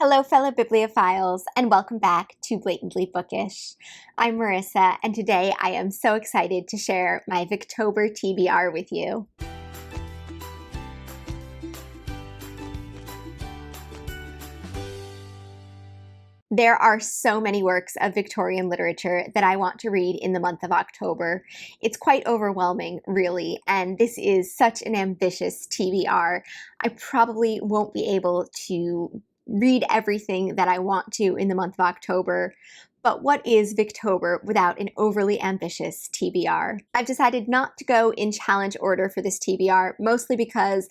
Hello, fellow bibliophiles, and welcome back to Blatantly Bookish. I'm Marissa, and today I am so excited to share my Victober TBR with you. There are so many works of Victorian literature that I want to read in the month of October. It's quite overwhelming, really, and this is such an ambitious TBR. I probably won't be able to read everything that I want to in the month of October. But what is Victober without an overly ambitious TBR? I've decided not to go in challenge order for this TBR, mostly because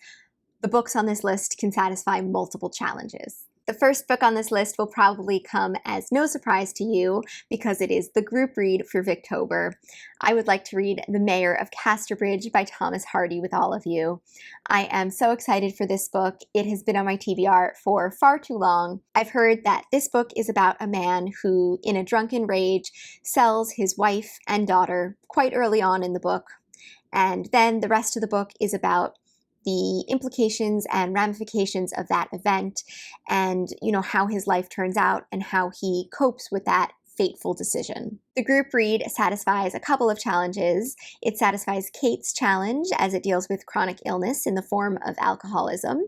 the books on this list can satisfy multiple challenges. The first book on this list will probably come as no surprise to you because it is the group read for Victober. I would like to read The Mayor of Casterbridge by Thomas Hardy with all of you. I am so excited for this book. It has been on my TBR for far too long. I've heard that this book is about a man who, in a drunken rage, sells his wife and daughter quite early on in the book. And then the rest of the book is about the implications and ramifications of that event and, how his life turns out and how he copes with that fateful decision. The group read satisfies a couple of challenges. It satisfies Kate's challenge as it deals with chronic illness in the form of alcoholism,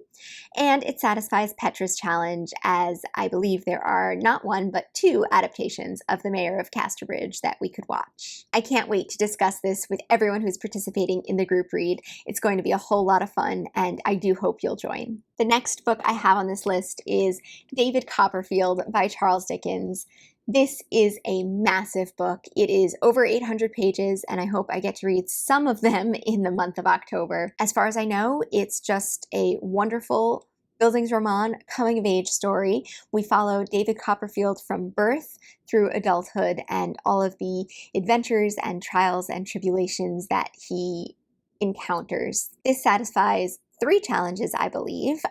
and it satisfies Petra's challenge as I believe there are not one but two adaptations of The Mayor of Casterbridge that we could watch. I can't wait to discuss this with everyone who's participating in the group read. It's going to be a whole lot of fun, and I do hope you'll join. The next book I have on this list is David Copperfield by Charles Dickens. This is a massive book. It is over 800 pages, and I hope I get to read some of them in the month of October. As far as I know, it's just a wonderful Bildungsroman coming-of-age story. We follow David Copperfield from birth through adulthood and all of the adventures and trials and tribulations that he encounters. This satisfies 3 challenges, I believe.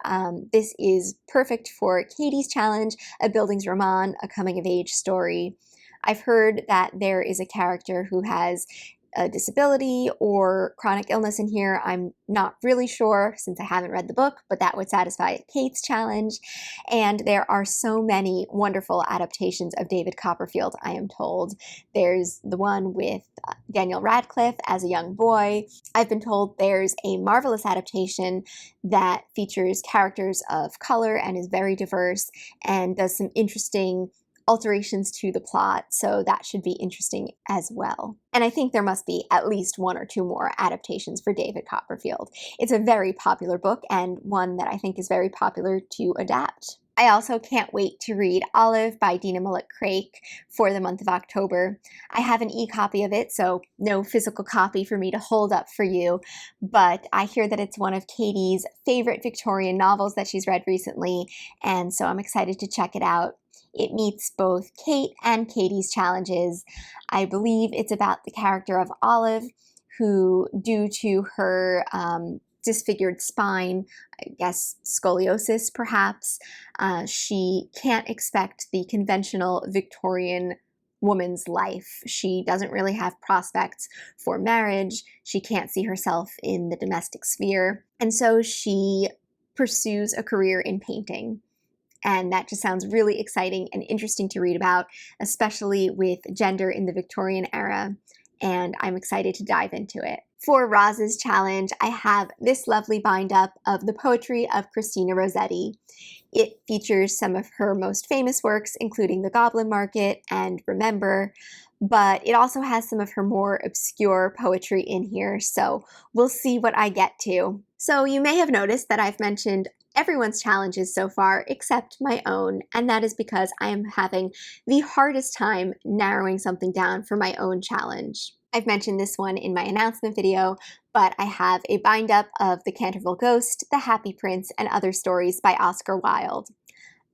This is perfect for Katie's challenge, a Bildungsroman, a coming-of-age story. I've heard that there is a character who has a disability or chronic illness in here. I'm not really sure since I haven't read the book, but that would satisfy Kate's challenge. And there are so many wonderful adaptations of David Copperfield, I am told. There's the one with Daniel Radcliffe as a young boy. I've been told there's a marvelous adaptation that features characters of color and is very diverse and does some interesting alterations to the plot, so that should be interesting as well. And I think there must be at least 1 or 2 more adaptations for David Copperfield. It's a very popular book and one that I think is very popular to adapt. I also can't wait to read Olive by Dinah Mulock Craik for the month of October. I have an e-copy of it, so no physical copy for me to hold up for you, but I hear that it's one of Katie's favorite Victorian novels that she's read recently, and so I'm excited to check it out. It meets both Kate and Katie's challenges. I believe it's about the character of Olive, who, due to her disfigured spine, I guess scoliosis perhaps, she can't expect the conventional Victorian woman's life. She doesn't really have prospects for marriage. She can't see herself in the domestic sphere. And so she pursues a career in painting. And that just sounds really exciting and interesting to read about, especially with gender in the Victorian era, and I'm excited to dive into it. For Roz's challenge, I have this lovely bind-up of the poetry of Christina Rossetti. It features some of her most famous works, including The Goblin Market and Remember, but it also has some of her more obscure poetry in here, so we'll see what I get to. So you may have noticed that I've mentioned everyone's challenges so far except my own, and that is because I am having the hardest time narrowing something down for my own challenge. I've mentioned this one in my announcement video, but I have a bind-up of The Canterville Ghost, The Happy Prince, and Other Stories by Oscar Wilde.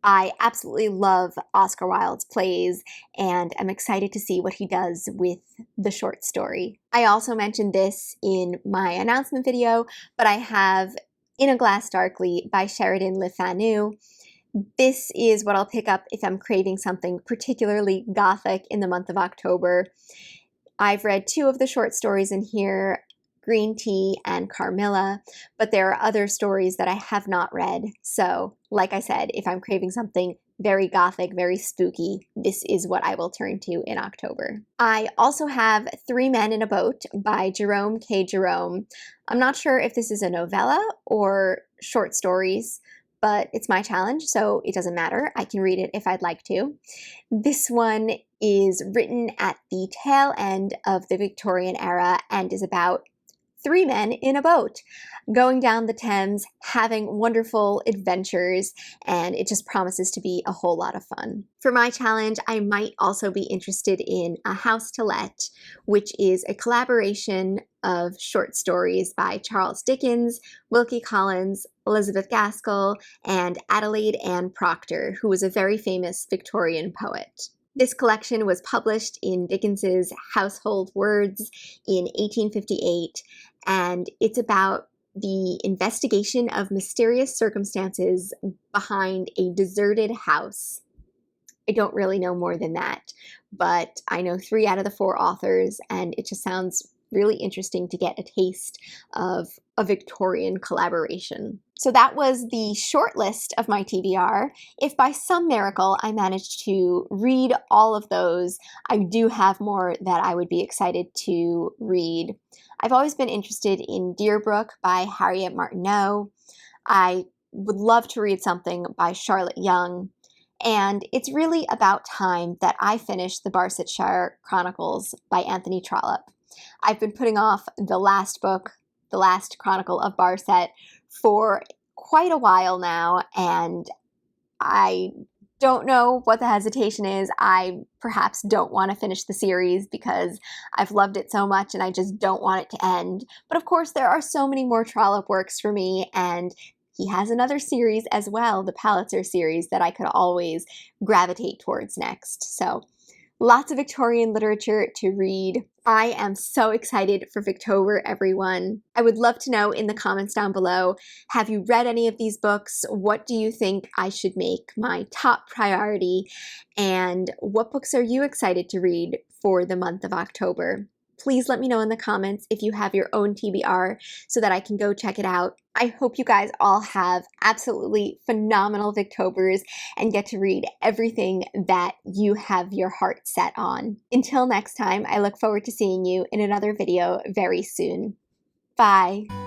I absolutely love Oscar Wilde's plays, and I'm excited to see what he does with the short story. I also mentioned this in my announcement video, but I have In a Glass Darkly by Sheridan Le Fanu. This is what I'll pick up if I'm craving something particularly Gothic in the month of October. I've read 2 of the short stories in here, Green Tea and Carmilla, but there are other stories that I have not read. So, like I said, if I'm craving something very Gothic, very spooky, this is what I will turn to in October. I also have Three Men in a Boat by Jerome K. Jerome. I'm not sure if this is a novella or short stories, but it's my challenge, so it doesn't matter. I can read it if I'd like to. This one is written at the tail end of the Victorian era and is about three men in a boat going down the Thames, having wonderful adventures, and it just promises to be a whole lot of fun. For my challenge, I might also be interested in A House to Let, which is a collaboration of short stories by Charles Dickens, Wilkie Collins, Elizabeth Gaskell, and Adelaide Ann Proctor, who was a very famous Victorian poet. This collection was published in Dickens's Household Words in 1858, and it's about the investigation of mysterious circumstances behind a deserted house. I don't really know more than that, but I know 3 out of the 4 authors, and it just sounds really interesting to get a taste of a Victorian collaboration. So that was the short list of my TBR. If by some miracle I managed to read all of those, I do have more that I would be excited to read. I've always been interested in Deerbrook by Harriet Martineau. I would love to read something by Charlotte Young. And it's really about time that I finish the Barsetshire Chronicles by Anthony Trollope. I've been putting off the last book, the last Chronicle of Barset, for quite a while now, and I don't know what the hesitation is. I perhaps don't want to finish the series because I've loved it so much and I just don't want it to end. But of course, there are so many more Trollope works for me, and he has another series as well, the Palliser series, that I could always gravitate towards next. So lots of Victorian literature to read. I am so excited for Victober, everyone. I would love to know in the comments down below, have you read any of these books? What do you think I should make my top priority? And what books are you excited to read for the month of October? Please let me know in the comments if you have your own TBR so that I can go check it out. I hope you guys all have absolutely phenomenal Victobers and get to read everything that you have your heart set on. Until next time, I look forward to seeing you in another video very soon. Bye!